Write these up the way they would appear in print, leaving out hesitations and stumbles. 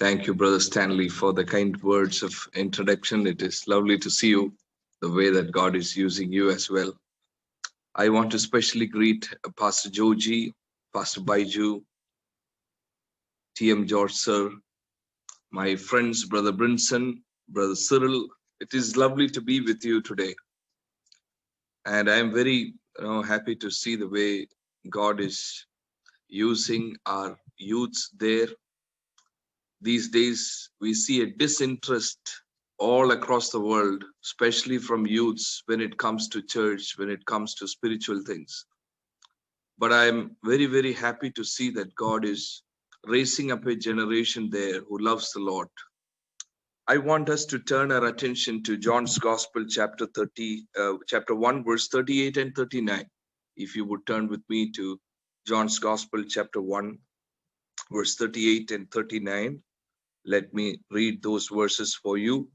Thank you, Brother Stanley, for the kind words of introduction. It is lovely to see you, the way that God is using you as well. I want to especially greet Pastor Joji, Pastor Baiju, TM George Sir, my friends, Brother Brinson, Brother Cyril. It is lovely to be with you today. And I am very happy to see the way God is using our youths there. These days, we see a disinterest all across the world, especially from youths when it comes to church, when it comes to spiritual things. But I'm very, very happy to see that God is raising up a generation there who loves the Lord. I want us to turn our attention to John's Gospel, chapter 1, verse 38 and 39. If you would turn with me to John's Gospel, chapter 1, verse 38 and 39. Let me read those verses for you.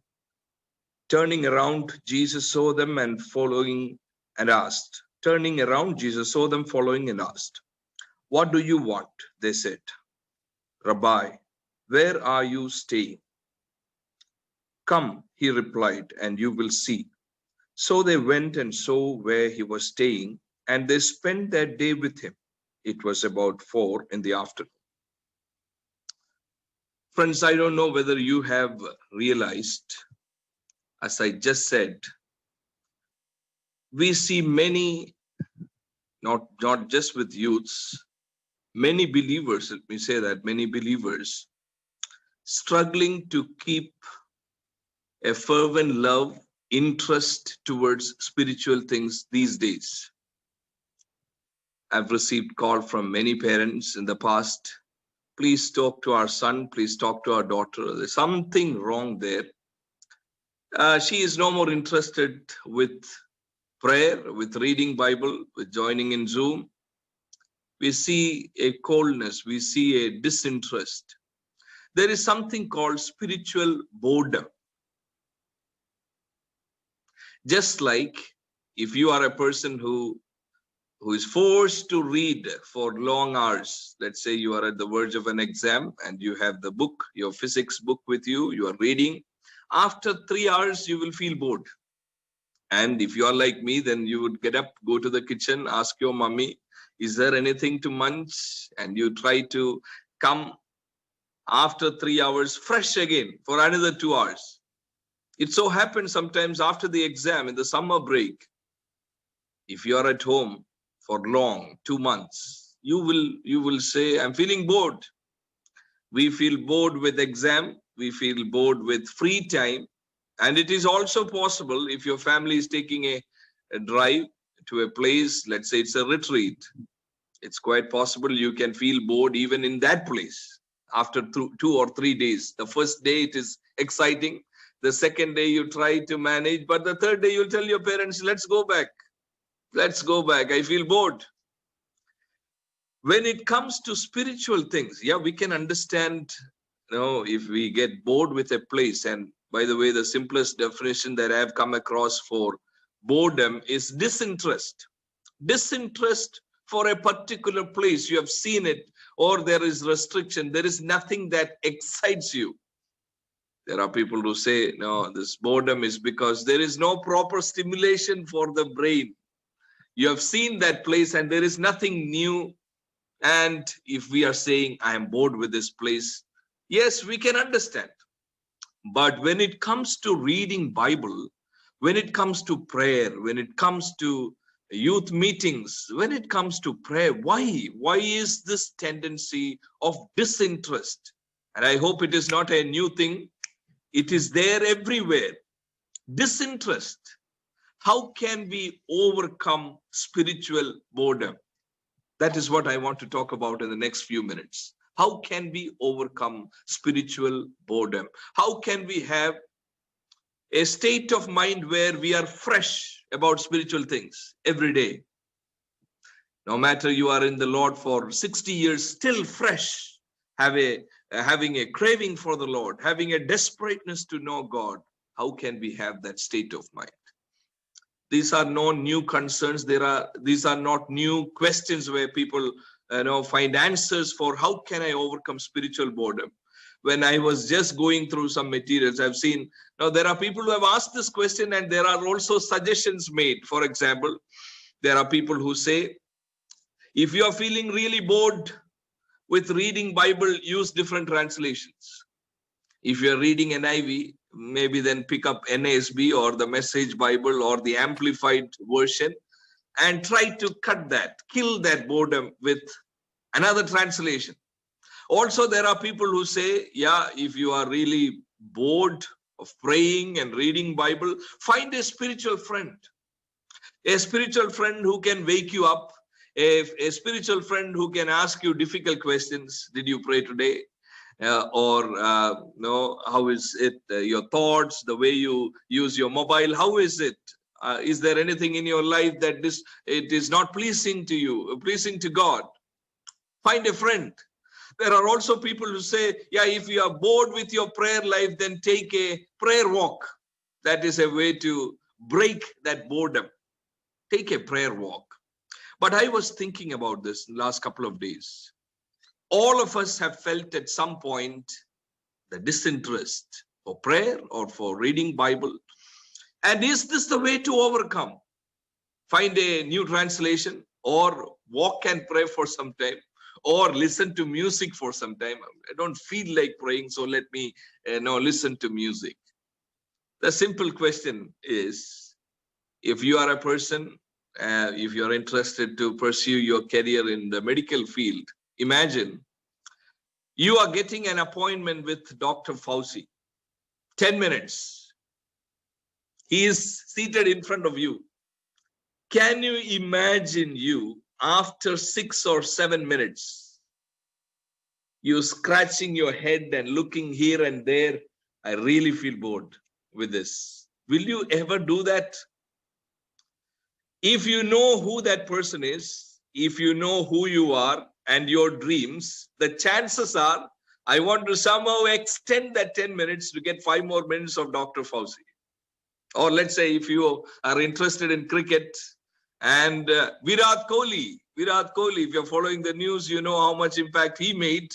Turning around, Jesus saw them and following and asked. Turning around, Jesus saw them following and asked, "What do you want?" They said. "Rabbi, where are you staying?" "Come," he replied, "and you will see." So they went and saw where he was staying, and they spent that day with him. It was about 4 in the afternoon. Friends, I don't know whether you have realized, as I just said, we see many, not just with youths, many believers, let me say that, many believers struggling to keep a fervent love, interest towards spiritual things these days. I've received call from many parents in the past. Please talk to our son, please talk to our daughter. There's something wrong there. She is no more interested with prayer, with reading Bible, with joining in Zoom. We see a coldness, we see a disinterest. There is something called spiritual boredom. Just like if you are a person who is forced to read for long hours, let's say you are at the verge of an exam and you have the book, your physics book with you, you are reading. After 3 hours, you will feel bored. And if you are like me, then you would get up, go to the kitchen, ask your mommy, is there anything to munch? And you try to come after 3 hours fresh again for another 2 hours. It so happens sometimes after the exam in the summer break, if you are at home for long, 2 months, you will say, I'm feeling bored. We feel bored with exam. We feel bored with free time. And it is also possible if your family is taking a drive to a place, let's say it's a retreat. It's quite possible you can feel bored even in that place after 2 or 3 days. The first day it is exciting. The second day you try to manage, but the third day you'll tell your parents, let's go back. Let's go back. I feel bored. When it comes to spiritual things, yeah, we can understand, if we get bored with a place. And by the way, the simplest definition that I have come across for boredom is disinterest. Disinterest for a particular place. You have seen it, or there is restriction. There is nothing that excites you. There are people who say, no, this boredom is because there is no proper stimulation for the brain. You have seen that place and there is nothing new. And if we are saying, I am bored with this place, yes, we can understand. But when it comes to reading Bible, when it comes to prayer, when it comes to youth meetings, when it comes to prayer, why is this tendency of disinterest? And I hope it is not a new thing. It is there everywhere. Disinterest. How can we overcome spiritual boredom? That is what I want to talk about in the next few minutes. How can we overcome spiritual boredom? How can we have a state of mind where we are fresh about spiritual things every day? No matter you are in the Lord for 60 years, still fresh, having a craving for the Lord, having a desperateness to know God. How can we have that state of mind? These are no new concerns. These are not new questions where people find answers for how can I overcome spiritual boredom. when I was just going through some materials, I've seen, now there are people who have asked this question and there are also suggestions made. For example, there are people who say, if you are feeling really bored with reading Bible, use different translations. If you're reading NIV, maybe then pick up NASB or the Message Bible or the Amplified version and try to cut that, kill that boredom with another translation. Also, there are people who say, yeah, if you are really bored of praying and reading Bible, find a spiritual friend. A spiritual friend who can wake you up, a spiritual friend who can ask you difficult questions. Did you pray today? No, how is it? Your thoughts, the way you use your mobile, how is it? Is there anything in your life that it is not pleasing to you, pleasing to God? Find a friend. There are also people who say, yeah, if you are bored with your prayer life, then take a prayer walk. That is a way to break that boredom. Take a prayer walk. But I was thinking about this in the last couple of days. All of us have felt at some point the disinterest for prayer or for reading Bible. And is this the way to overcome? Find a new translation or walk and pray for some time or listen to music for some time. I don't feel like praying, so let me listen to music. The simple question is, if you are a person, if you're interested to pursue your career in the medical field, imagine you are getting an appointment with Dr. Fauci. 10 minutes. He is seated in front of you. Can you imagine you after 6 or 7 minutes, you scratching your head and looking here and there? I really feel bored with this. Will you ever do that? If you know who that person is, if you know who you are and your dreams, the chances are, I want to somehow extend that 10 minutes to get 5 more minutes of Dr. Fauci. Or let's say if you are interested in cricket and Virat Kohli, if you're following the news, you know how much impact he made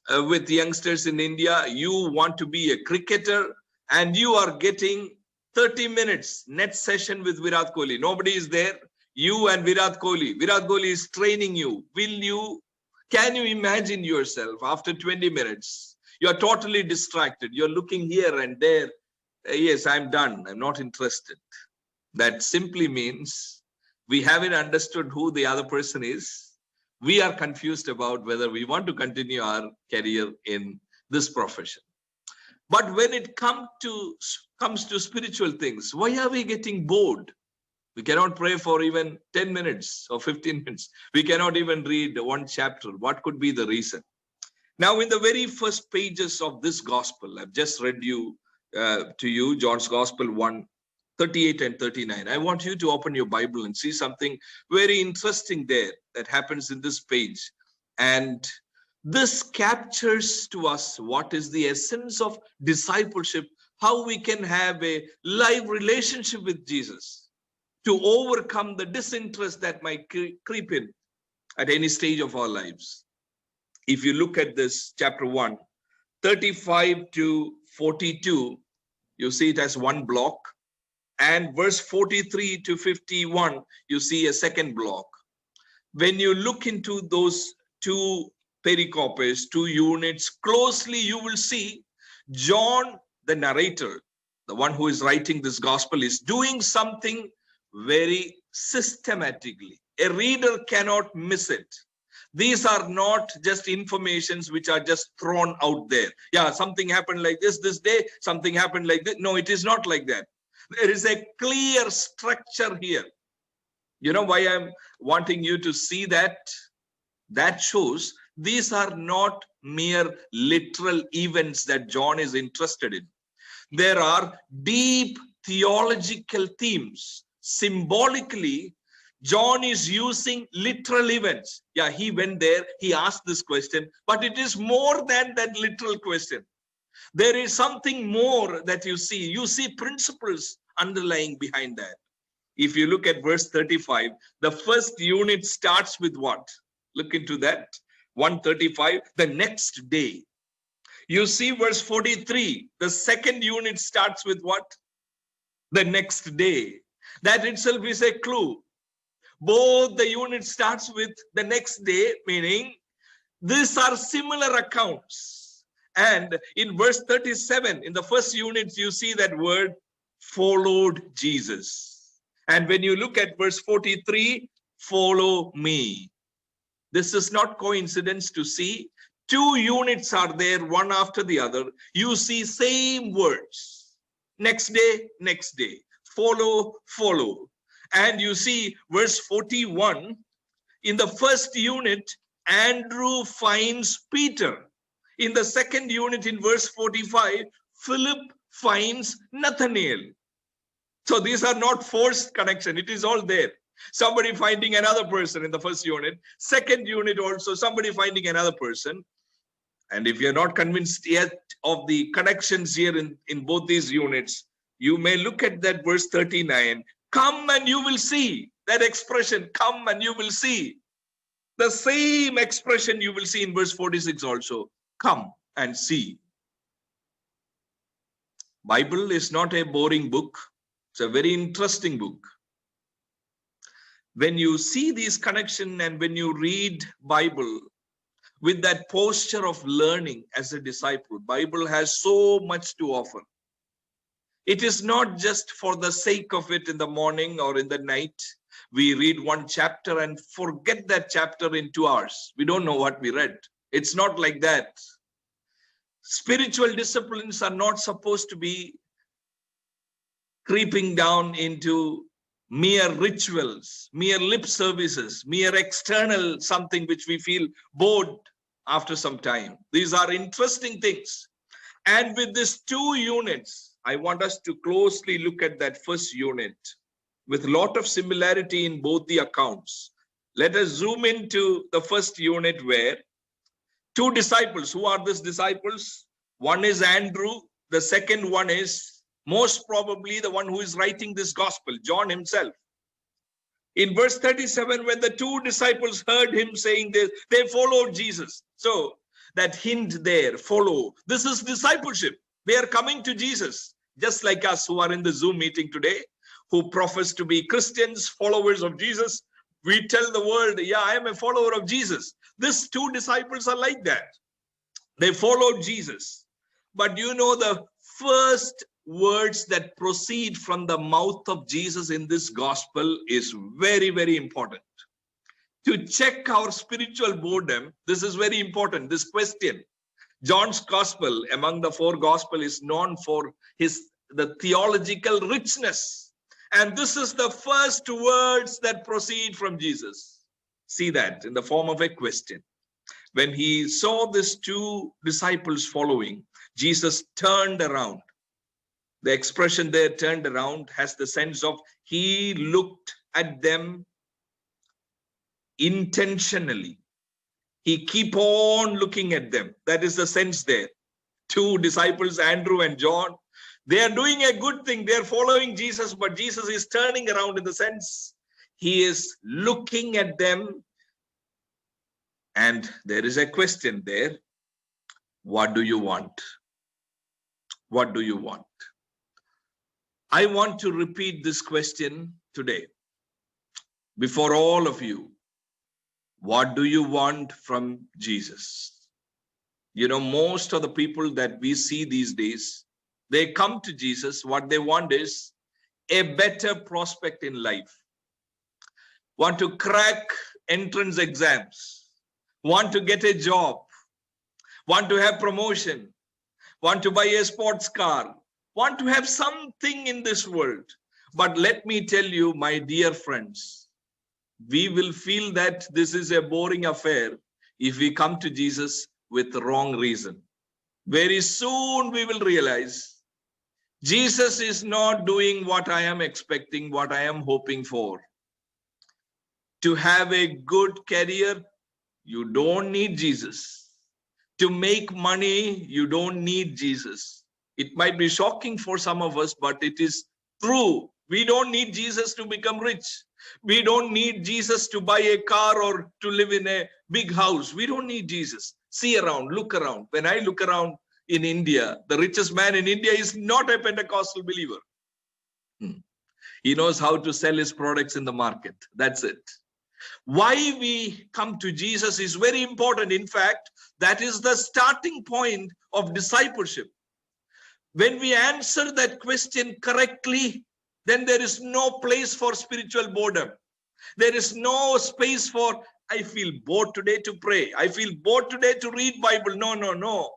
with youngsters in India. You want to be a cricketer and you are getting 30 minutes net session with Virat Kohli. Nobody is there. You and Virat Kohli. Virat Kohli is training you. Can you imagine yourself after 20 minutes? You're totally distracted. You're looking here and there. Yes, I'm done. I'm not interested. That simply means we haven't understood who the other person is. We are confused about whether we want to continue our career in this profession. But when it comes to spiritual things, why are we getting bored? We cannot pray for even 10 minutes or 15 minutes. We cannot even read one chapter. What could be the reason? Now, in the very first pages of this gospel, I've just read to you, John's Gospel 1:38 and 39. I want you to open your Bible and see something very interesting there that happens in this page. And this captures to us what is the essence of discipleship, how we can have a live relationship with Jesus to overcome the disinterest that might creep in at any stage of our lives. If you look at this chapter 1, 35 to 42, you see it as one block. And verse 43 to 51, you see a second block. When you look into those two pericopes, 2 units closely, you will see John, the narrator, the one who is writing this gospel, is doing something very systematically. A reader cannot miss it. These are not just informations which are just thrown out there. Yeah, something happened like this day, something happened like this. No, it is not like that. There is a clear structure here. You know why I'm wanting you to see that? That shows these are not mere literal events that John is interested in. There are deep theological themes. Symbolically, John is using literal events. Yeah, he went there, he asked this question, but it is more than that literal question. There is something more that you see. You see principles underlying behind that. If you look at verse 35, the first unit starts with what? Look into that. 135, the next day. You see verse 43, the second unit starts with what? The next day. That itself is a clue. Both the units starts with the next day, meaning these are similar accounts. And in verse 37, in the first unit, you see that word followed Jesus. And when you look at verse 43, follow me. This is not coincidence to see. Two units are there, one after the other. You see same words. Next day. Follow, follow. And you see verse 41, in the first unit, Andrew finds Peter. In the second unit, in verse 45, Philip finds Nathanael. So these are not forced connection. It is all there. Somebody finding another person in the first unit. Second unit also, somebody finding another person. And if you're not convinced yet of the connections here in both these units, you may look at that verse 39. Come and you will see. That expression, come and you will see. The same expression you will see in verse 46 also. Come and see. Bible is not a boring book. It's a very interesting book. When you see these connections and when you read Bible with that posture of learning as a disciple, Bible has so much to offer. It is not just for the sake of it in the morning or in the night. We read one chapter and forget that chapter in 2 hours. We don't know what we read. It's not like that. Spiritual disciplines are not supposed to be creeping down into mere rituals, mere lip services, mere external something which we feel bored after some time. These are interesting things. And with these 2 units, I want us to closely look at that first unit with a lot of similarity in both the accounts. Let us zoom into the first unit where 2 disciples. Who are these disciples? One is Andrew. The second one is most probably the one who is writing this gospel, John himself. In verse 37, when the 2 disciples heard him saying this, they followed Jesus. So that hint there, follow. This is discipleship. They are coming to Jesus, just like us who are in the Zoom meeting today, who profess to be Christians, followers of Jesus. We tell the world, yeah, I am a follower of Jesus. These 2 disciples are like that. They followed Jesus. But you know, the first words that proceed from the mouth of Jesus in this gospel is very, very important. To check our spiritual boredom, this is very important, this question. John's gospel, among the 4 gospels, is known for the theological richness. And this is the first words that proceed from Jesus. See that in the form of a question. When he saw these 2 disciples following, Jesus turned around. The expression there, turned around, has the sense of he looked at them intentionally. He keep on looking at them. That is the sense there. 2 disciples, Andrew and John, they are doing a good thing. They are following Jesus, but Jesus is turning around in the sense he is looking at them. And there is a question there. What do you want? What do you want? I want to repeat this question today before all of you. What do you want from Jesus? You know, most of the people that we see these days, they come to Jesus. What they want is a better prospect in life. Want to crack entrance exams. Want to get a job. Want to have promotion. Want to buy a sports car. Want to have something in this world. But let me tell you, my dear friends, we will feel that this is a boring affair if we come to Jesus with the wrong reason. Very soon we will realize Jesus is not doing what I am expecting, what I am hoping for. To have a good career, you don't need Jesus. To make money, you don't need Jesus. It might be shocking for some of us, but it is true. We don't need Jesus to become rich. We don't need Jesus to buy a car or to live in a big house. We don't need Jesus. See around, look around. When I look around, in India, the richest man in India is not a Pentecostal believer. He knows how to sell his products in the market. That's it. Why we come to Jesus is very important. In fact, that is the starting point of discipleship. When we answer that question correctly, then there is no place for spiritual boredom. There is no space for, I feel bored today to pray. I feel bored today to read Bible. No, no, no.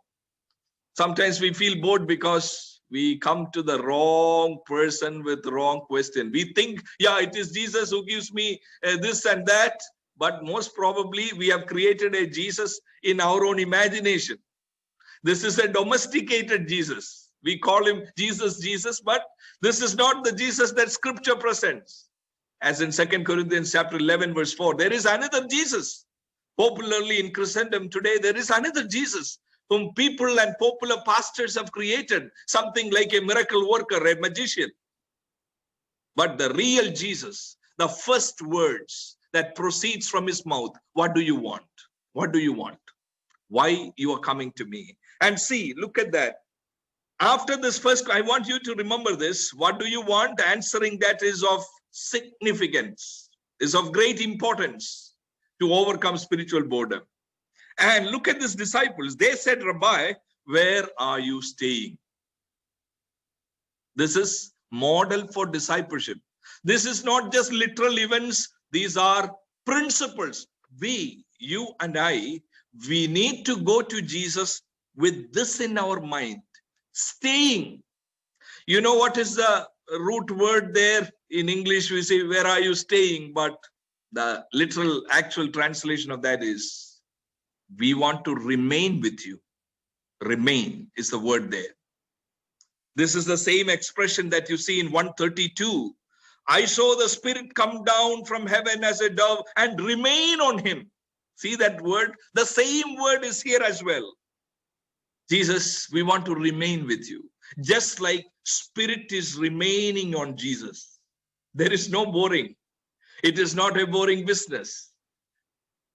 Sometimes we feel bored because we come to the wrong person with wrong question. We think, yeah, it is Jesus who gives me this and that. But most probably we have created a Jesus in our own imagination. This is a domesticated Jesus. We call him Jesus, Jesus, but this is not the Jesus that scripture presents. As in 2 Corinthians chapter 11, verse 4, there is another Jesus. Popularly in Christendom today, there is another Jesus whom people and popular pastors have created, something like a miracle worker, a magician. But the real Jesus, the first words that proceeds from his mouth, what do you want? What do you want? Why you are coming to me? And see, look at that. After this first, I want you to remember this. What do you want? Answering that is of significance, is of great importance to overcome spiritual boredom. And look at these disciples. They said, Rabbi, where are you staying? This is model for discipleship. This is not just literal events. These are principles. We, you and I, we need to go to Jesus with this in our mind. Staying. You know what is the root word there? In English, we say, where are you staying? But the literal actual translation of that is, we want to remain with you. Remain is the word there. This is the same expression that you see in 132. I saw the Spirit come down from heaven as a dove and remain on him. See that word? The same word is here as well. Jesus, we want to remain with you. Just like Spirit is remaining on Jesus. There is no boring. It is not a boring business.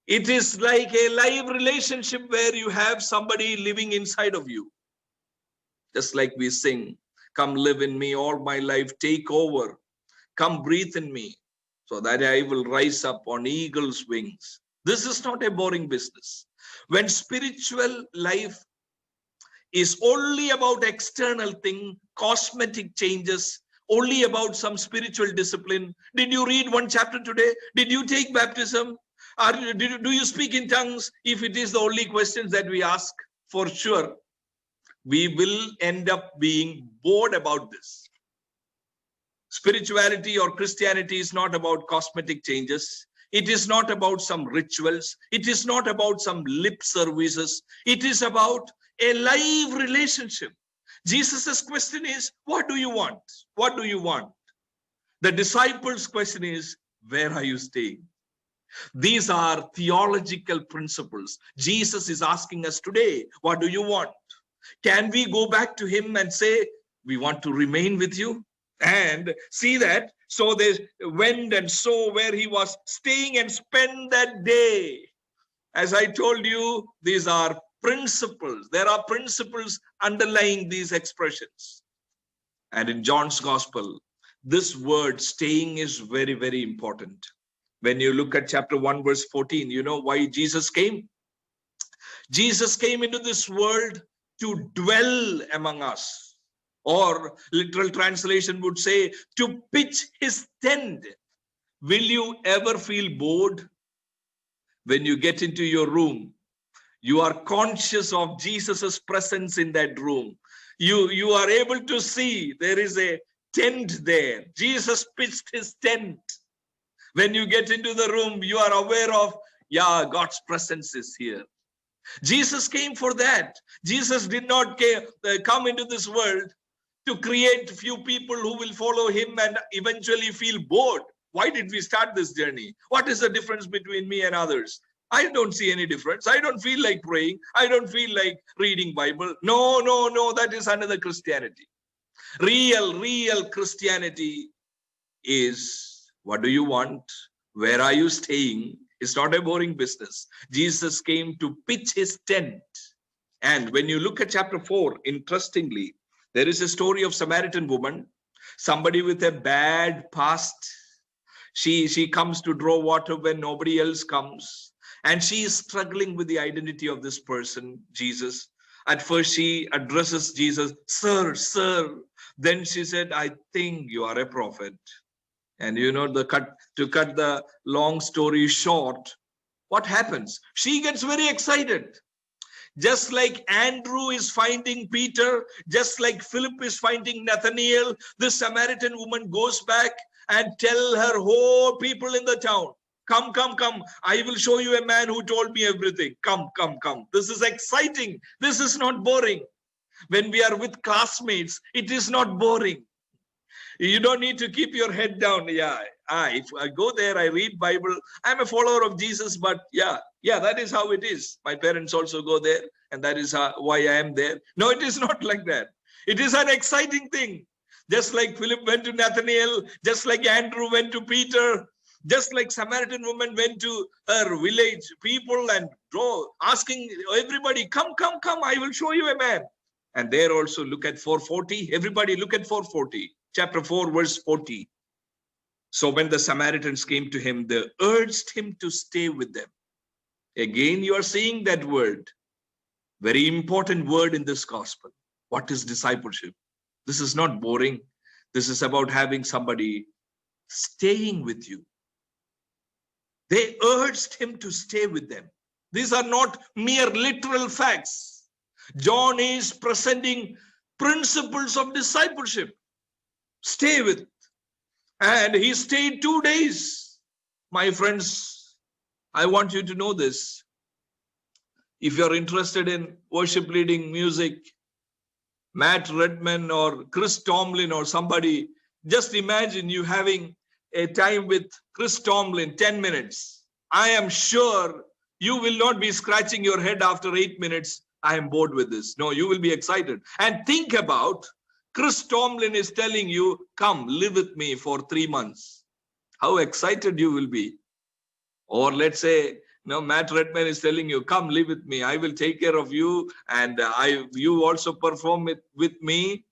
It is like a live relationship where you have somebody living inside of you. Just like we sing, come live in me all my life, take over. Come breathe in me so that I will rise up on eagle's wings. This is not a boring business. When spiritual life is only about external thing, cosmetic changes, only about some spiritual discipline. Did you read one chapter today? Did you take baptism? Do you speak in tongues? If it is the only questions that we ask, for sure, we will end up being bored about this. Spirituality or Christianity is not about cosmetic changes. It is not about some rituals. It is not about some lip services. It is about a live relationship. Jesus' question is, what do you want? What do you want? The disciples' question is, where are you staying? These are theological principles. Jesus is asking us today, what do you want? Can we go back to him and say, we want to remain with you? And see that, so they went and saw where he was staying and spent that day. As I told you, these are principles. There are principles underlying these expressions. And in John's gospel, this word staying is very, very important. When you look at chapter 1, verse 14, you know why Jesus came? Jesus came into this world to dwell among us. Or literal translation would say, to pitch his tent. Will you ever feel bored? When you get into your room, you are conscious of Jesus's presence in that room. You are able to see there is a tent there. Jesus pitched his tent. When you get into the room, you are aware of, yeah, God's presence is here. Jesus came for that. Jesus did not come into this world to create few people who will follow him and eventually feel bored. Why did we start this journey? What is the difference between me and others? I don't see any difference. I don't feel like praying. I don't feel like reading Bible. No, no, no, that is another Christianity. Real Christianity is, what do you want? Where are you staying? It's not a boring business. Jesus came to pitch his tent And when you look at chapter 4, interestingly, there is a story of Samaritan woman, somebody with a bad past. She comes to draw water when nobody else comes. And she is struggling with the identity of this person, Jesus. At first, she addresses Jesus, "Sir, sir." Then she said, "I think you are a prophet." And you know, to cut the long story short, what happens? She gets very excited. Just like Andrew is finding Peter, just like Philip is finding Nathanael, the Samaritan woman goes back and tell her whole people in the town, "Come, come, come. I will show you a man who told me everything. Come, come, come." This is exciting. This is not boring. When we are with classmates, it is not boring. You don't need to keep your head down. Yeah, if I go there, I read Bible. I'm a follower of Jesus, but yeah, that is how it is. My parents also go there, and that is why I am there. No, it is not like that. It is an exciting thing. Just like Philip went to Nathanael, just like Andrew went to Peter, just like Samaritan woman went to her village people and asking everybody, "Come, come, come, I will show you a man." And there also look at 440. Everybody look at 440. Chapter 4, verse 40. So when the Samaritans came to him, they urged him to stay with them. Again, you are seeing that word. Very important word in this gospel. What is discipleship? This is not boring. This is about having somebody staying with you. They urged him to stay with them. These are not mere literal facts. John is presenting principles of discipleship. Stay with. And he stayed 2 days. My friends, I want you to know this. If you're interested in worship leading music, Matt Redman or Chris Tomlin or somebody, just imagine you having a time with Chris Tomlin, 10 minutes. I am sure you will not be scratching your head after 8 minutes. I am bored with this. No, you will be excited. And think about Chris Tomlin is telling you, "Come, live with me for 3 months." How excited you will be. Or let's say, Matt Redman is telling you, "Come, live with me. I will take care of you, and you also perform it with me."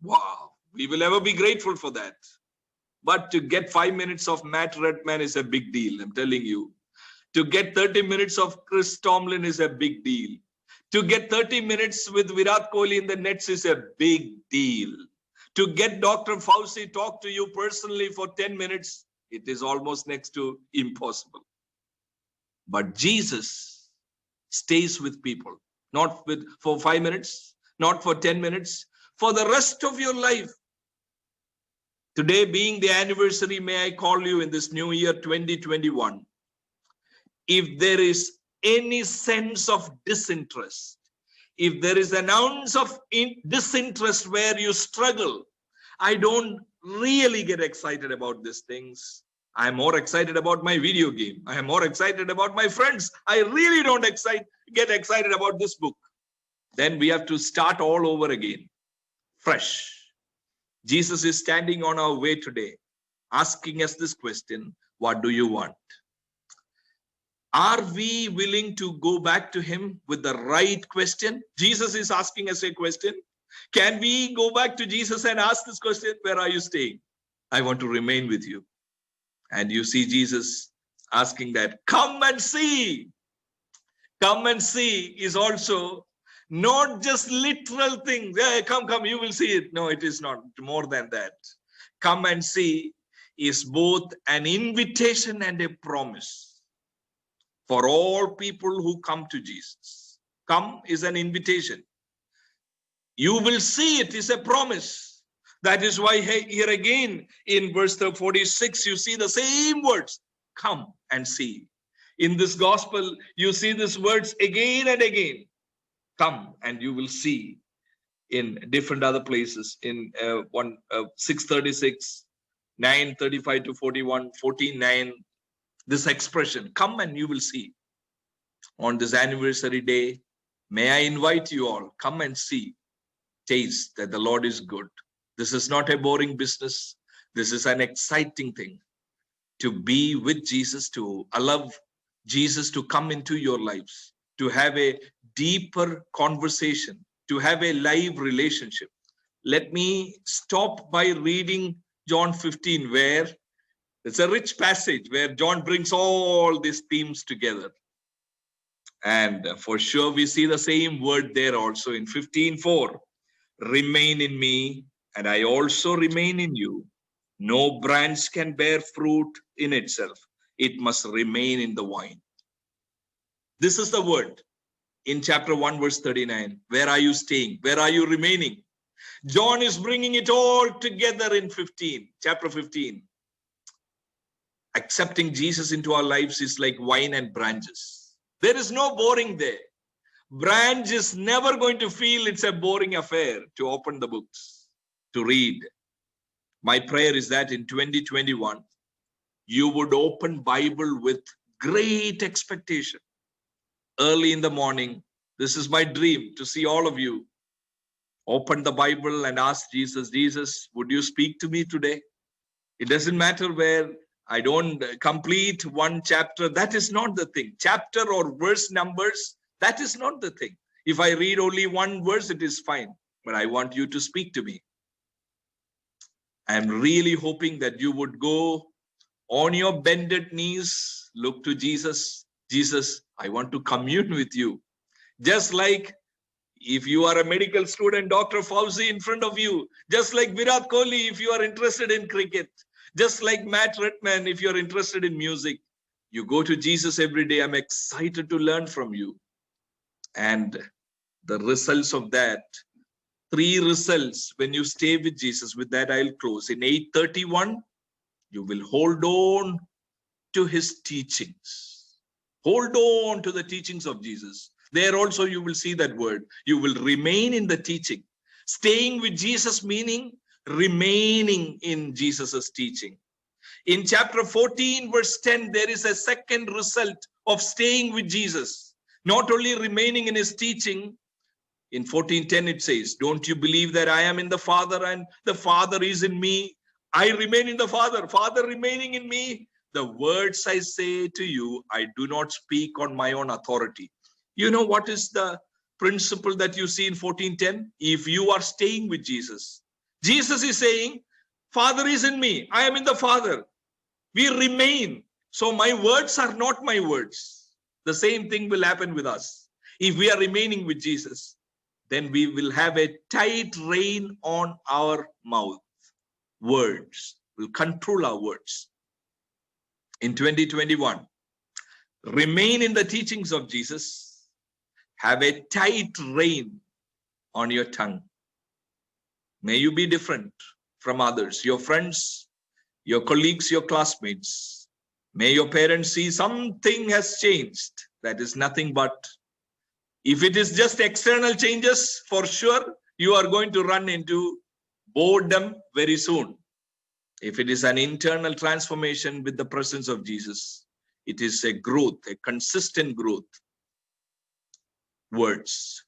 Wow, we will ever be grateful for that. But to get 5 minutes of Matt Redman is a big deal, I'm telling you. To get 30 minutes of Chris Tomlin is a big deal. To get 30 minutes with Virat Kohli in the nets is a big deal. To get Dr. Fauci talk to you personally for 10 minutes, it is almost next to impossible. But Jesus stays with people, not for 5 minutes, not for 10 minutes, for the rest of your life. Today being the anniversary, may I call you in this new year 2021. If there is any sense of disinterest, if there is an ounce of disinterest where you struggle, I don't really get excited about these things. I'm more excited about my video game. I am more excited about my friends. I really don't get excited about this book. Then we have to start all over again, fresh. Jesus is standing on our way today, asking us this question: what do you want? Are we willing to go back to him with the right question? Jesus is asking us a question. Can we go back to Jesus and ask this question? Where are you staying? I want to remain with you. And you see Jesus asking that. Come and see. Come and see is also not just literal things. Yeah, come, you will see it. No, it is not. More than that. Come and see is both an invitation and a promise for all people who come to Jesus. Come is an invitation. You will see it is a promise. That is why here again in verse 46, you see the same words. Come and see. In this gospel, you see these words again and again. Come and you will see. In different other places, in 6:36, 9:35 to 41, 14:9, this expression, come and you will see. On this anniversary day, may I invite you all, come and see, taste that the Lord is good. This is not a boring business. This is an exciting thing. To be with Jesus, to allow Jesus to come into your lives, to have a deeper conversation, to have a live relationship, let me stop by reading John 15, where it's a rich passage where John brings all these themes together. And for sure, we see the same word there also in 15:4. Remain in me, and I also remain in you. No branch can bear fruit in itself. It must remain in the vine. This is the word in chapter 1, verse 39. Where are you staying? Where are you remaining? John is bringing it all together in chapter 15. Accepting Jesus into our lives is like wine and branches. There is no boring there. Branch is never going to feel it's a boring affair to open the books, to read. My prayer is that in 2021, you would open Bible with great expectation. Early in the morning, this is my dream, to see all of you open the Bible and ask Jesus, Jesus, would you speak to me today? It doesn't matter where I don't complete one chapter. That is not the thing. Chapter or verse numbers, that is not the thing. If I read only one verse, it is fine. But I want you to speak to me. I'm really hoping that you would go on your bended knees, look to Jesus. Jesus, I want to commune with you. Just like if you are a medical student, Dr. Fauci in front of you. Just like Virat Kohli, if you are interested in cricket. Just like Matt Redman, if you're interested in music. You go to Jesus every day. I'm excited to learn from you. And the results of that, 3 results when you stay with Jesus. With that, I'll close. In 8:31, you will hold on to his teachings. Hold on to the teachings of Jesus. There also you will see that word. You will remain in the teaching. Staying with Jesus meaning remaining in Jesus's teaching. In chapter 14, verse 10, there is a second result of staying with Jesus. Not only remaining in his teaching. In 14:10 it says, don't you believe that I am in the Father and the Father is in me? I remain in the Father, Father remaining in me. The words I say to you, I do not speak on my own authority. You know what is the principle that you see in 14:10? If you are staying with Jesus, Jesus is saying, Father is in me, I am in the Father. We remain. So my words are not my words. The same thing will happen with us. If we are remaining with Jesus, then we will have a tight rein on our mouth. Words will control our words. In 2021, remain in the teachings of Jesus. Have a tight rein on your tongue. May you be different from others, your friends, your colleagues, your classmates. May your parents see something has changed. That is nothing but, if it is just external changes, for sure, you are going to run into boredom very soon. If it is an internal transformation with the presence of Jesus, it is a growth, a consistent growth. Words.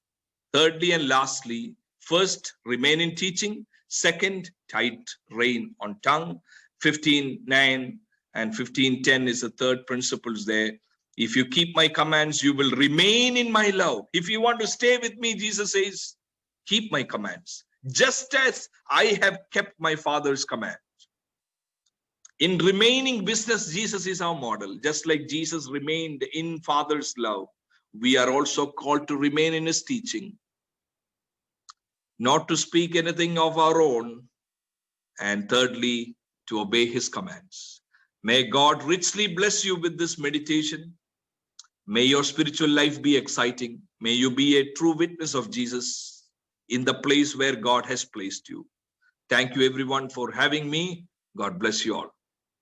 Thirdly and lastly, first, remain in teaching. Second, tight rein on tongue. 15:9 and 15:10 is the third principles there. If you keep my commands, you will remain in my love. If you want to stay with me, Jesus says, keep my commands, just as I have kept my Father's command. In remaining business, Jesus is our model. Just like Jesus remained in Father's love, we are also called to remain in his teaching, not to speak anything of our own, and thirdly, to obey his commands. May God richly bless you with this meditation. May your spiritual life be exciting. May you be a true witness of Jesus in the place where God has placed you. Thank you everyone for having me. God bless you all.